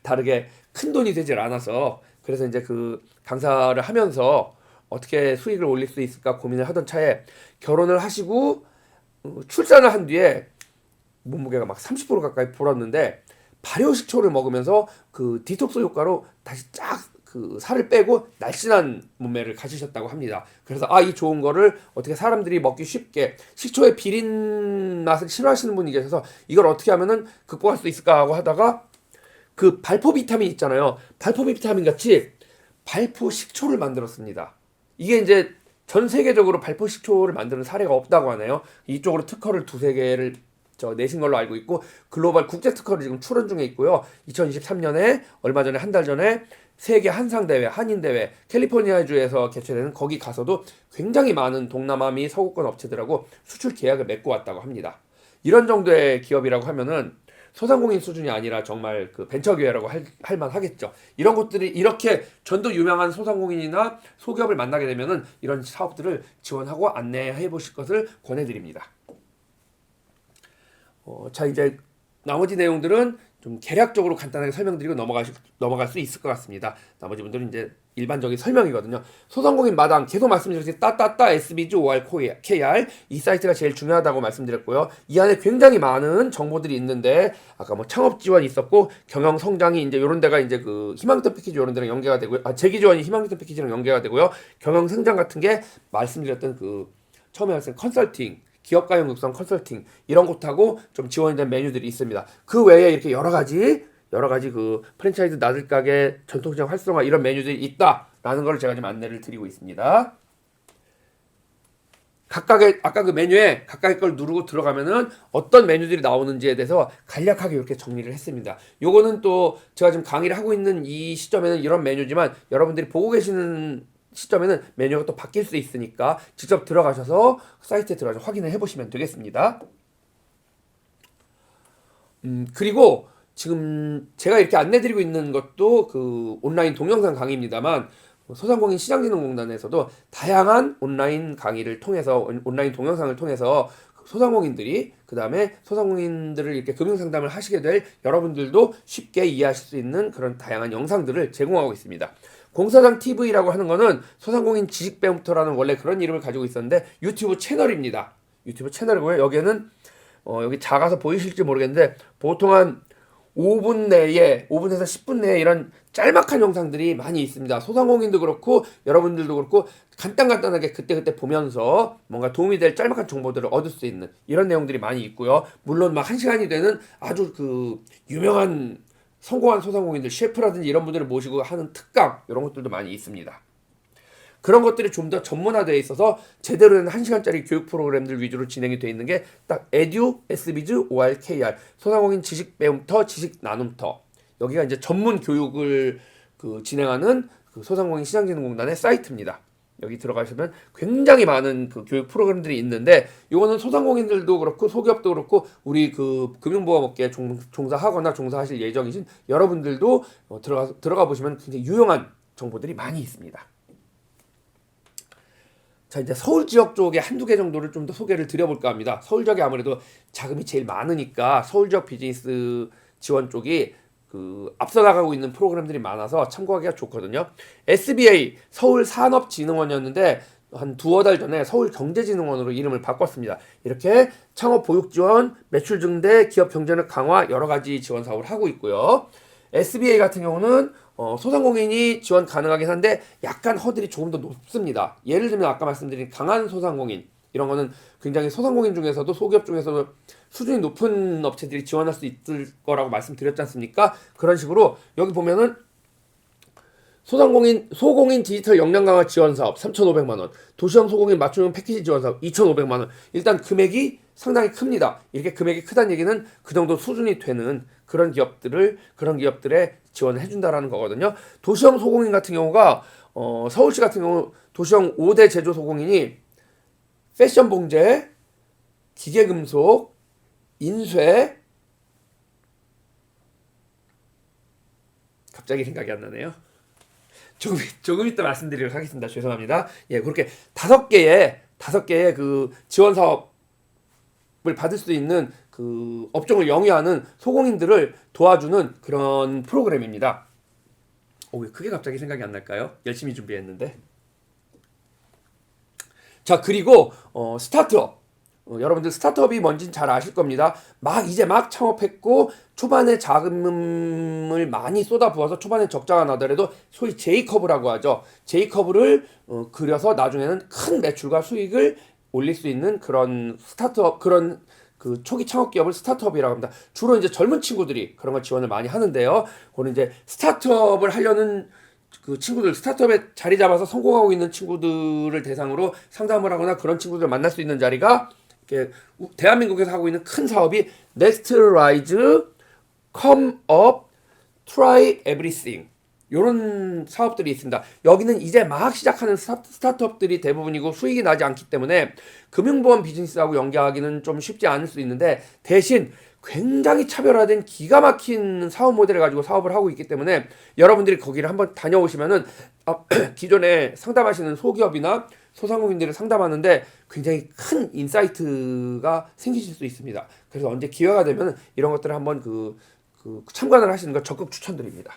다르게 큰 돈이 되질 않아서, 그래서 이제 그 강사를 하면서 어떻게 수익을 올릴 수 있을까 고민을 하던 차에 결혼을 하시고 출산을 한 뒤에 몸무게가 막 30% 가까이 불었는데, 발효식초를 먹으면서 그 디톡스 효과로 다시 쫙 그 살을 빼고 날씬한 몸매를 가지셨다고 합니다. 그래서 이 좋은 거를 어떻게 사람들이 먹기 쉽게, 식초의 비린 맛을 싫어하시는 분이 계셔서 이걸 어떻게 하면은 극복할 수 있을까 하고 하다가, 그 발포 비타민 있잖아요. 발포 비타민 같이 발포 식초를 만들었습니다. 이게 이제 전 세계적으로 발포 식초를 만드는 사례가 없다고 하네요. 이쪽으로 특허를 2-3개를 내신 걸로 알고 있고, 글로벌 국제 특허를 지금 출원 중에 있고요. 2023년에 얼마 전에 한 달 전에 세계 한상대회, 한인대회, 캘리포니아주에서 개최되는 거기 가서도 굉장히 많은 동남아 및 서구권 업체들하고 수출 계약을 맺고 왔다고 합니다. 이런 정도의 기업이라고 하면은 소상공인 수준이 아니라 정말 그 벤처기회라고 할 만하겠죠. 이런 것들이 이렇게 전도 유명한 소상공인이나 소기업을 만나게 되면은 이런 사업들을 지원하고 안내해 보실 것을 권해드립니다. 자, 이제 나머지 내용들은 좀 개략적으로 간단하게 설명드리고 넘어갈 수 있을 것 같습니다. 나머지 분들은 이제 일반적인 설명이거든요. 소상공인 마당 계속 말씀드렸듯이 따따따 SBG OR KR 이 사이트가 제일 중요하다고 말씀드렸고요. 이 안에 굉장히 많은 정보들이 있는데 아까 뭐 창업 지원이 있었고 경영 성장이 이제 이런 데가 이제 그 희망턴 패키지 이런 데랑 연계가 되고요. 재기 지원이 희망턴 패키지랑 연계가 되고요. 경영 성장 같은 게 말씀드렸던 그 처음에 말씀 컨설팅 기업가용 육성 컨설팅 이런 곳하고 좀 지원이 된 메뉴들이 있습니다. 그 외에 이렇게 여러 가지 그 프랜차이즈 나들 가게 전통시장 활성화 이런 메뉴들이 있다라는 걸 제가 지금 안내를 드리고 있습니다. 각각의 아까 그 메뉴에 각각의 걸 누르고 들어가면은 어떤 메뉴들이 나오는지에 대해서 간략하게 이렇게 정리를 했습니다. 요거는 또 제가 지금 강의를 하고 있는 이 시점에는 이런 메뉴지만 여러분들이 보고 계시는 시점에는 메뉴가 또 바뀔 수 있으니까 직접 들어가셔서 사이트에 들어가서 확인을 해보시면 되겠습니다. 그리고 지금 제가 이렇게 안내드리고 있는 것도 그 온라인 동영상 강의입니다만 소상공인 시장진흥공단에서도 다양한 온라인 강의를 통해서 온라인 동영상을 통해서 소상공인들이 그 다음에 소상공인들을 이렇게 금융상담을 하시게 될 여러분들도 쉽게 이해하실 수 있는 그런 다양한 영상들을 제공하고 있습니다. 공사장 TV라고 하는 거는 소상공인 지식배움터라는 원래 그런 이름을 가지고 있었는데 유튜브 채널입니다. 유튜브 채널이고요. 여기에는 여기 작아서 보이실지 모르겠는데 보통 한 5분에서 10분 내에 이런 짤막한 영상들이 많이 있습니다. 소상공인도 그렇고 여러분들도 그렇고 간단하게 그때그때 보면서 뭔가 도움이 될 짤막한 정보들을 얻을 수 있는 이런 내용들이 많이 있고요. 물론 막 1시간이 되는 아주 그 유명한 성공한 소상공인들 셰프라든지 이런 분들을 모시고 하는 특강 이런 것들도 많이 있습니다. 그런 것들이 좀 더 전문화되어 있어서 제대로 된 1시간짜리 교육 프로그램들 위주로 진행이 되어 있는 게 딱 에듀 SBG OR KR 소상공인 지식 배움터 지식 나눔터 여기가 이제 전문 교육을 그 진행하는 그 소상공인 시장진흥공단의 사이트입니다. 여기 들어가시면 굉장히 많은 그 교육 프로그램들이 있는데 이거는 소상공인들도 그렇고 소기업도 그렇고 우리 그 금융보험업계에 종사하거나 종사하실 예정이신 여러분들도 들어가 보시면 굉장히 유용한 정보들이 많이 있습니다. 자, 이제 서울 지역 쪽에 한두 개 정도를 좀 더 소개를 드려볼까 합니다. 서울 지역이 아무래도 자금이 제일 많으니까 서울 지역 비즈니스 지원 쪽이 그 앞서 나가고 있는 프로그램들이 많아서 참고하기가 좋거든요. SBA 서울산업진흥원이었는데 한 두어 달 전에 서울경제진흥원으로 이름을 바꿨습니다. 이렇게 창업 보육 지원, 매출 증대, 기업 경쟁력 강화 여러 가지 지원 사업을 하고 있고요. SBA 같은 경우는 소상공인이 지원 가능하긴 한데 약간 허들이 조금 더 높습니다. 예를 들면 아까 말씀드린 강한 소상공인 이런 거는 굉장히 소상공인 중에서도 소기업 중에서도 수준이 높은 업체들이 지원할 수 있을 거라고 말씀드렸지 않습니까? 그런 식으로 여기 보면은 소공인 디지털 역량 강화 지원 사업 3,500만 원, 도시형 소공인 맞춤형 패키지 지원 사업 2,500만 원. 일단 금액이 상당히 큽니다. 이렇게 금액이 크다는 얘기는 그 정도 수준이 되는 그런 기업들에 지원을 해준다라는 거거든요. 도시형 소공인 같은 경우가 서울시 같은 경우 도시형 5대 제조 소공인이 패션 봉제, 기계금속, 인쇄 갑자기 생각이 안 나네요. 조금 이따 말씀드리도록 하겠습니다. 죄송합니다. 예, 그렇게 5개의 그 지원 사업을 받을 수 있는 그 업종을 영위하는 소공인들을 도와주는 그런 프로그램입니다. 왜 그게 갑자기 생각이 안 날까요? 열심히 준비했는데. 자, 그리고 스타트업. 여러분들 스타트업이 뭔지는 잘 아실 겁니다. 이제 막 창업했고 초반에 자금을 많이 쏟아부어서 초반에 적자가 나더라도 소위 J커브라고 하죠. J커브를 그려서 나중에는 큰 매출과 수익을 올릴 수 있는 그런 스타트업 그런 그 초기 창업 기업을 스타트업이라고 합니다. 주로 이제 젊은 친구들이 그런 걸 지원을 많이 하는데요. 그거는 이제 스타트업을 하려는 그 친구들 스타트업에 자리 잡아서 성공하고 있는 친구들을 대상으로 상담을 하거나 그런 친구들을 만날 수 있는 자리가 대한민국에서 하고 있는 큰 사업이 Next Rise, Come Up, Try Everything 이런 사업들이 있습니다. 여기는 이제 막 시작하는 스타트업들이 대부분이고 수익이 나지 않기 때문에 금융보험 비즈니스하고 연계하기는 좀 쉽지 않을 수 있는데 대신 굉장히 차별화된 기가 막힌 사업 모델을 가지고 사업을 하고 있기 때문에 여러분들이 거기를 한번 다녀오시면은 기존에 상담하시는 소기업이나 소상공인들을 상담하는데 굉장히 큰 인사이트가 생기실 수 있습니다. 그래서 언제 기회가 되면 이런 것들을 한번 참관을 하시는 거 적극 추천드립니다.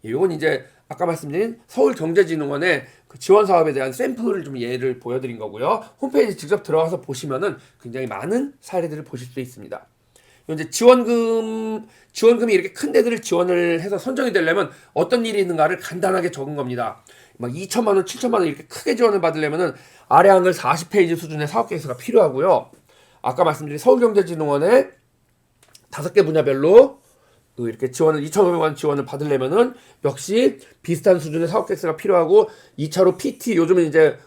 이건 이제 아까 말씀드린 서울경제진흥원의 그 지원 사업에 대한 샘플을 좀 예를 보여드린 거고요. 홈페이지 직접 들어가서 보시면은 굉장히 많은 사례들을 보실 수 있습니다. 이제 지원금이 이렇게 큰 데들을 지원을 해서 선정이 되려면 어떤 일이 있는가를 간단하게 적은 겁니다. 막 2천만 원, 7천만 원 이렇게 크게 지원을 받으려면은 아래 한글 40페이지 수준의 사업 계획서가 필요하고요. 아까 말씀드린 서울경제진흥원의 5개 분야별로 이렇게 지원을 2,500만 지원을 받으려면은 역시 비슷한 수준의 사업 계획서가 필요하고 2차로 PT 요즘은 이제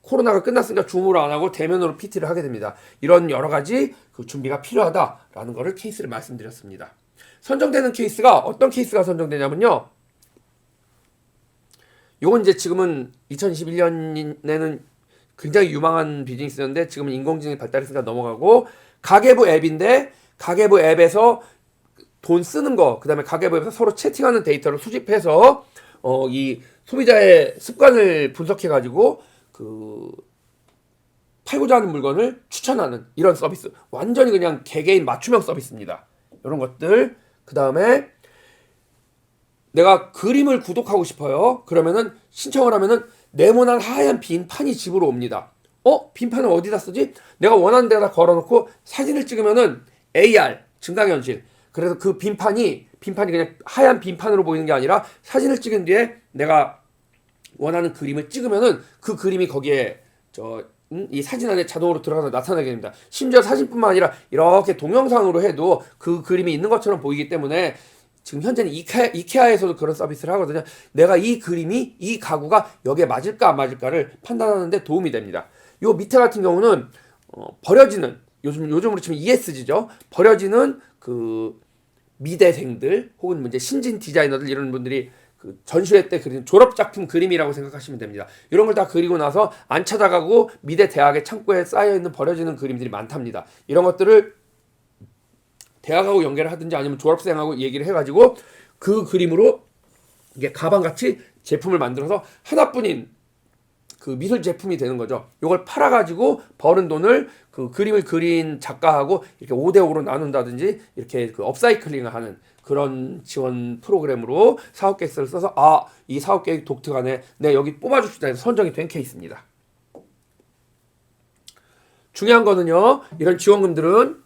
코로나가 끝났으니까 줌으로 안 하고 대면으로 PT를 하게 됩니다. 이런 여러 가지 준비가 필요하다라는 거를 케이스를 말씀드렸습니다. 선정되는 케이스가 어떤 케이스가 선정되냐면요. 요건 이제 지금은 2021년에는 굉장히 유망한 비즈니스였는데 지금은 인공지능이 발달했으니까 넘어가고 가계부 앱인데 가계부 앱에서 돈 쓰는 거, 그 다음에 가계부에서 서로 채팅하는 데이터를 수집해서 이 소비자의 습관을 분석해가지고 팔고자 하는 물건을 추천하는 이런 서비스. 완전히 그냥 개개인 맞춤형 서비스입니다. 이런 것들. 그 다음에 내가 그림을 구독하고 싶어요. 그러면은 신청을 하면은 네모난 하얀 빈판이 집으로 옵니다. 빈판을 어디다 쓰지? 내가 원하는 데다 걸어놓고 사진을 찍으면은 AR, 증강현실. 그래서 그 빈판이 그냥 하얀 빈판으로 보이는 게 아니라 사진을 찍은 뒤에 내가 원하는 그림을 찍으면은 그 그림이 거기에 이 사진 안에 자동으로 들어가서 나타나게 됩니다. 심지어 사진뿐만 아니라 이렇게 동영상으로 해도 그 그림이 있는 것처럼 보이기 때문에 지금 현재는 이케아에서도 그런 서비스를 하거든요. 내가 이 그림이 이 가구가 여기에 맞을까 안 맞을까를 판단하는 데 도움이 됩니다. 요 밑에 같은 경우는 버려지는 요즘으로 치면 ESG죠. 버려지는 미대생들 혹은 이제 신진 디자이너들 이런 분들이 전시회 때 그린 졸업작품 그림이라고 생각하시면 됩니다. 이런 걸 다 그리고 나서 안 찾아가고 미대 대학의 창고에 쌓여있는 버려지는 그림들이 많답니다. 이런 것들을 대학하고 연결을 하든지 아니면 졸업생하고 얘기를 해가지고 그 그림으로 이게 가방같이 제품을 만들어서 하나뿐인 미술 제품이 되는 거죠. 이걸 팔아가지고 버는 돈을 그림을 그린 작가하고 이렇게 5대5로 나눈다든지 이렇게 업사이클링을 하는 그런 지원 프로그램으로 사업 계획서를 써서 이 사업 계획 독특하네. 내가 여기 뽑아줍시다 해서 선정이 된 케이스입니다. 중요한 거는요. 이런 지원금들은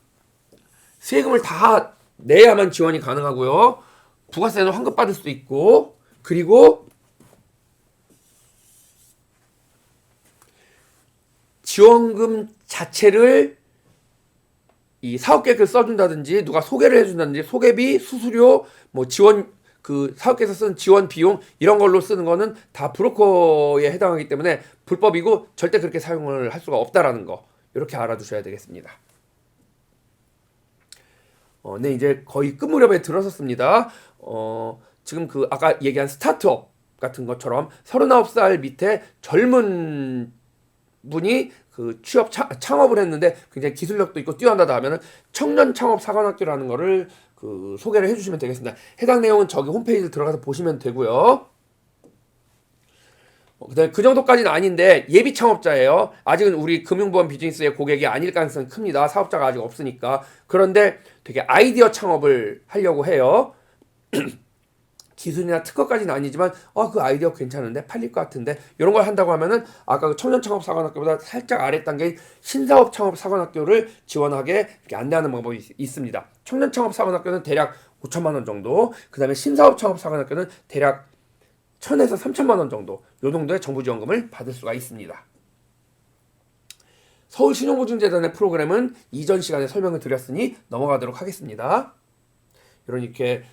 세금을 다 내야만 지원이 가능하고요. 부가세는 환급받을 수도 있고 그리고 지원금 자체를 이 사업계획을 써준다든지 누가 소개를 해준다든지 소개비, 수수료, 지원 사업계획에서 쓰는 지원 비용 이런 걸로 쓰는 거는 다 브로커에 해당하기 때문에 불법이고 절대 그렇게 사용을 할 수가 없다라는 거 이렇게 알아두셔야 되겠습니다. 네, 이제 거의 끝 무렵에 들어섰습니다. 지금 아까 얘기한 스타트업 같은 것처럼 39살 밑에 젊은 분이 취업 창업을 했는데 굉장히 기술력도 있고 뛰어난다 하면은 청년 창업 사관학교라는 거를 소개를 해주시면 되겠습니다. 해당 내용은 저기 홈페이지 들어가서 보시면 되고요. 그다음에 그 정도까지는 아닌데 예비 창업자예요. 아직은 우리 금융보험 비즈니스의 고객이 아닐 가능성이 큽니다. 사업자가 아직 없으니까. 그런데 되게 아이디어 창업을 하려고 해요. 기술이나 특허까지는 아니지만 그 아이디어 괜찮은데 팔릴 것 같은데 이런 걸 한다고 하면은 아까 청년 창업 사관학교보다 살짝 아래 단계인 신사업 창업 사관학교를 지원하게 이렇게 안내하는 방법이 있습니다. 청년 창업 사관학교는 대략 5천만 원 정도, 그 다음에 신사업 창업 사관학교는 대략 1,000에서 3천만 원 정도, 요 정도의 정부 지원금을 받을 수가 있습니다. 서울신용보증재단의 프로그램은 이전 시간에 설명을 드렸으니 넘어가도록 하겠습니다. 이렇게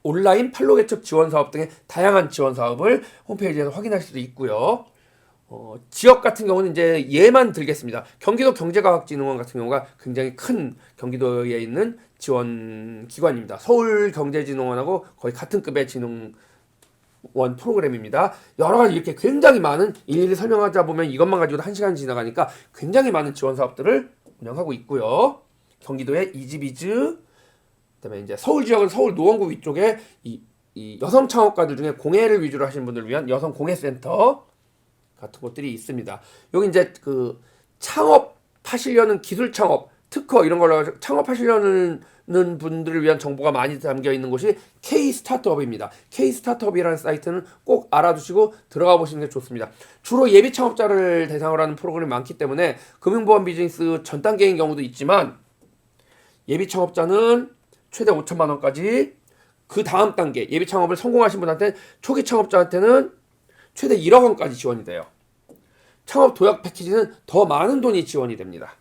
온라인 판로 개척 지원 사업 등의 다양한 지원 사업을 홈페이지에서 확인할 수도 있고요. 지역 같은 경우는 이제 예만 들겠습니다. 경기도 경제과학진흥원 같은 경우가 굉장히 큰 경기도에 있는 지원 기관입니다. 서울경제진흥원하고 거의 같은 급의 진흥원 프로그램입니다. 여러 가지 이렇게 굉장히 많은 일일이 설명하자 보면 이것만 가지고도 1시간 지나가니까 굉장히 많은 지원 사업들을 운영하고 있고요. 경기도의 이지비즈, 그다음에 이제 서울 지역은 서울 노원구 위쪽에 이 여성 창업가들 중에 공예를 위주로 하시는 분들을 위한 여성 공예센터 같은 곳들이 있습니다. 여기 이제 그 창업하시려는 기술 창업, 특허 이런 걸로 창업하시려는 분들을 위한 정보가 많이 담겨 있는 곳이 K 스타트업입니다. K 스타트업이라는 사이트는 꼭 알아두시고 들어가 보시는 게 좋습니다. 주로 예비 창업자를 대상으로 하는 프로그램이 많기 때문에 금융보험 비즈니스 전 단계인 경우도 있지만 예비 창업자는 최대 5천만 원까지, 그 다음 단계 예비 창업을 성공하신 분한테 초기 창업자한테는 최대 1억 원까지 지원이 돼요. 창업 도약 패키지는 더 많은 돈이 지원이 됩니다.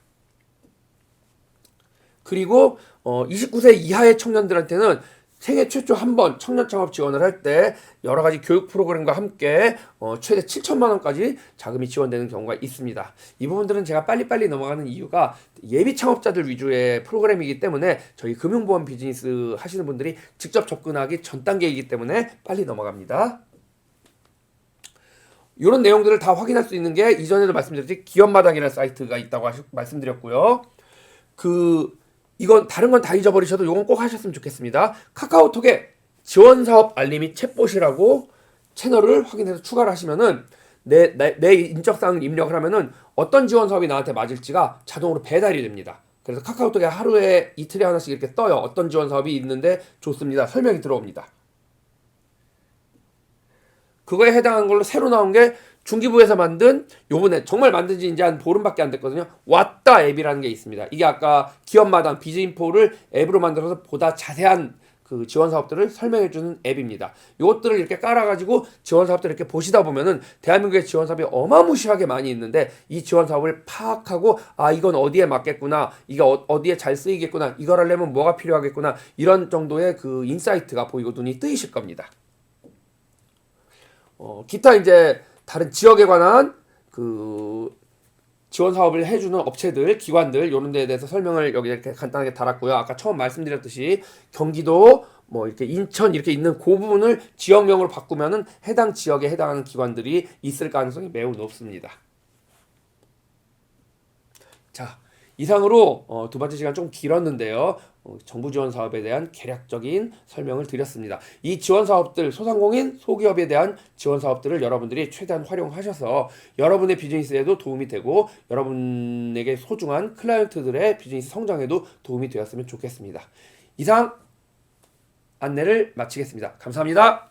그리고 29세 이하의 청년들한테는 생애 최초 한 번 청년 창업 지원을 할 때 여러 가지 교육 프로그램과 함께 최대 7천만 원까지 자금이 지원되는 경우가 있습니다. 이 부분들은 제가 빨리빨리 넘어가는 이유가 예비 창업자들 위주의 프로그램이기 때문에 저희 금융보험 비즈니스 하시는 분들이 직접 접근하기 전 단계이기 때문에 빨리 넘어갑니다. 이런 내용들을 다 확인할 수 있는 게 이전에도 말씀드렸듯이 기업마당이라는 사이트가 있다고 말씀드렸고요. 이건 다른 건 다 잊어버리셔도 이건 꼭 하셨으면 좋겠습니다. 카카오톡에 지원사업 알림이 챗봇이라고 채널을 확인해서 추가를 하시면은 내 인적사항을 입력을 하면은 어떤 지원사업이 나한테 맞을지가 자동으로 배달이 됩니다. 그래서 카카오톡에 하루에 이틀에 하나씩 이렇게 떠요. 어떤 지원사업이 있는데 좋습니다. 설명이 들어옵니다. 그거에 해당하는 걸로 새로 나온 게 중기부에서 만든, 요번에 정말 만든 지 이제 한 보름밖에 안 됐거든요. 왔다 앱이라는 게 있습니다. 이게 아까 기업마당 비즈인포를 앱으로 만들어서 보다 자세한 그 지원 사업들을 설명해주는 앱입니다. 이것들을 이렇게 깔아가지고 지원 사업들을 이렇게 보시다 보면은 대한민국의 지원 사업이 어마무시하게 많이 있는데 이 지원 사업을 파악하고 이건 어디에 맞겠구나, 이게 어디에 잘 쓰이겠구나, 이걸 하려면 뭐가 필요하겠구나, 이런 정도의 그 인사이트가 보이고 눈이 뜨이실 겁니다. 기타 이제 다른 지역에 관한 그 지원 사업을 해주는 업체들, 기관들 이런 데에 대해서 설명을 여기 이렇게 간단하게 달았고요. 아까 처음 말씀드렸듯이 경기도 뭐 이렇게 인천 이렇게 있는 그 부분을 지역명으로 바꾸면은 해당 지역에 해당하는 기관들이 있을 가능성이 매우 높습니다. 자, 이상으로 두 번째 시간 좀 길었는데요. 정부 지원 사업에 대한 개략적인 설명을 드렸습니다. 이 지원 사업들, 소상공인, 소기업에 대한 지원 사업들을 여러분들이 최대한 활용하셔서 여러분의 비즈니스에도 도움이 되고 여러분에게 소중한 클라이언트들의 비즈니스 성장에도 도움이 되었으면 좋겠습니다. 이상 안내를 마치겠습니다. 감사합니다.